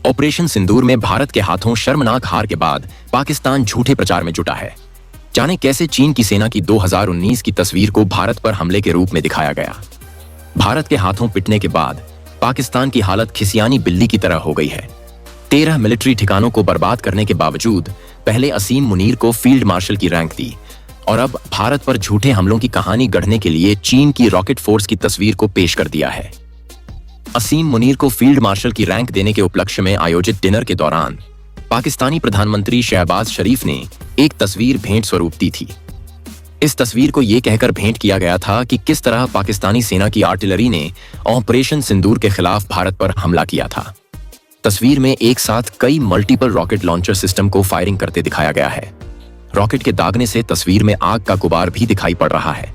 Operation सिंदूर में भारत के हाथों शर्मनाक हार के बाद पाकिस्तान झूठे प्रचार में जुटा है। जाने कैसे चीन की सेना की 2019 की तस्वीर को भारत पर हमले के रूप में दिखाया गया। भारत के हाथों पिटने के बाद पाकिस्तान की हालत खिसियानी बिल्ली की तरह हो गई है। 13 मिलिट्री ठिकानों को बर्बाद करने के बावजूद पहले असीम मुनीर को फील्ड मार्शल की रैंक दी और अब भारत पर झूठे हमलों की कहानी गढ़ने के लिए चीन की रॉकेट फोर्स की तस्वीर को पेश कर दिया है। असीम मुनीर को फील्ड मार्शल की रैंक देने के उपलक्ष्य में आयोजित डिनर के दौरान पाकिस्तानी प्रधानमंत्री शहबाज शरीफ ने एक तस्वीर भेंट स्वरूप दी थी। इस तस्वीर को यह कहकर भेंट किया गया था कि किस तरह पाकिस्तानी सेना की आर्टिलरी ने ऑपरेशन सिंदूर के खिलाफ भारत पर हमला किया था। तस्वीर में एक साथ कई मल्टीपल रॉकेट लॉन्चर सिस्टम को फायरिंग करते दिखाया गया है। रॉकेट के दागने से तस्वीर में आग का गुबार भी दिखाई पड़ रहा है।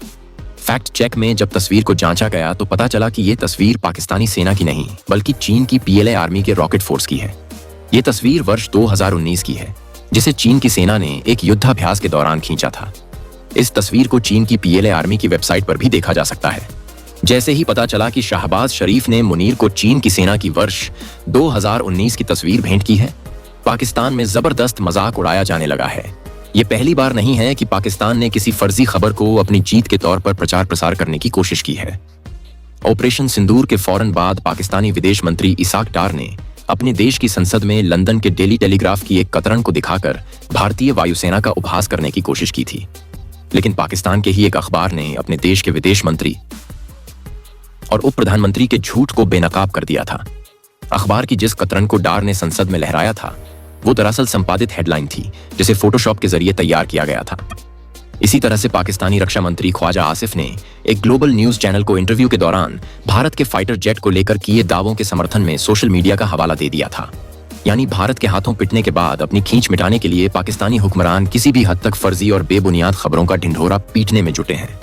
फैक्ट चेक में जब तस्वीर को जांचा गया तो पता चला कि यह तस्वीर पाकिस्तानी सेना की नहीं बल्कि चीन की PLA आर्मी के रॉकेट फोर्स की है। ये तस्वीर वर्ष 2019 की है, जिसे चीन की सेना ने एक युद्धाभ्यास के दौरान खींचा था। इस तस्वीर को चीन की PLA आर्मी की वेबसाइट पर भी देखा जा सकता है। जैसे ही पता चला कि शहबाज शरीफ ने मुनीर को चीन की सेना की वर्ष 2019 की तस्वीर भेंट की है, पाकिस्तान में जबरदस्त मजाक उड़ाया जाने लगा है। ये पहली बार नहीं है कि पाकिस्तान ने किसी फर्जी खबर को अपनी जीत के तौर पर प्रचार प्रसार करने की कोशिश की है। ऑपरेशन सिंदूर के फौरन बाद पाकिस्तानी विदेश मंत्री इसाक डार ने अपने देश की संसद में लंदन के डेली टेलीग्राफ की एक कतरन को दिखाकर भारतीय वायुसेना का उपहास करने की कोशिश की थी, लेकिन पाकिस्तान के ही एक अखबार ने अपने देश के विदेश मंत्री और उप प्रधानमंत्री के झूठ को बेनकाब कर दिया था। अखबार की जिस कतरन को डार ने संसद में लहराया था वो दरअसल संपादित हेडलाइन थी, जिसे फोटोशॉप के जरिए तैयार किया गया था। इसी तरह से पाकिस्तानी रक्षा मंत्री ख्वाजा आसिफ ने एक ग्लोबल न्यूज चैनल को इंटरव्यू के दौरान भारत के फाइटर जेट को लेकर किए दावों के समर्थन में सोशल मीडिया का हवाला दे दिया था। यानी भारत के हाथों पिटने के बाद अपनी खींच मिटाने के लिए पाकिस्तानी हुक्मरान किसी भी हद तक फर्जी और बेबुनियाद खबरों का ढिंढोरा पीटने में जुटे हैं।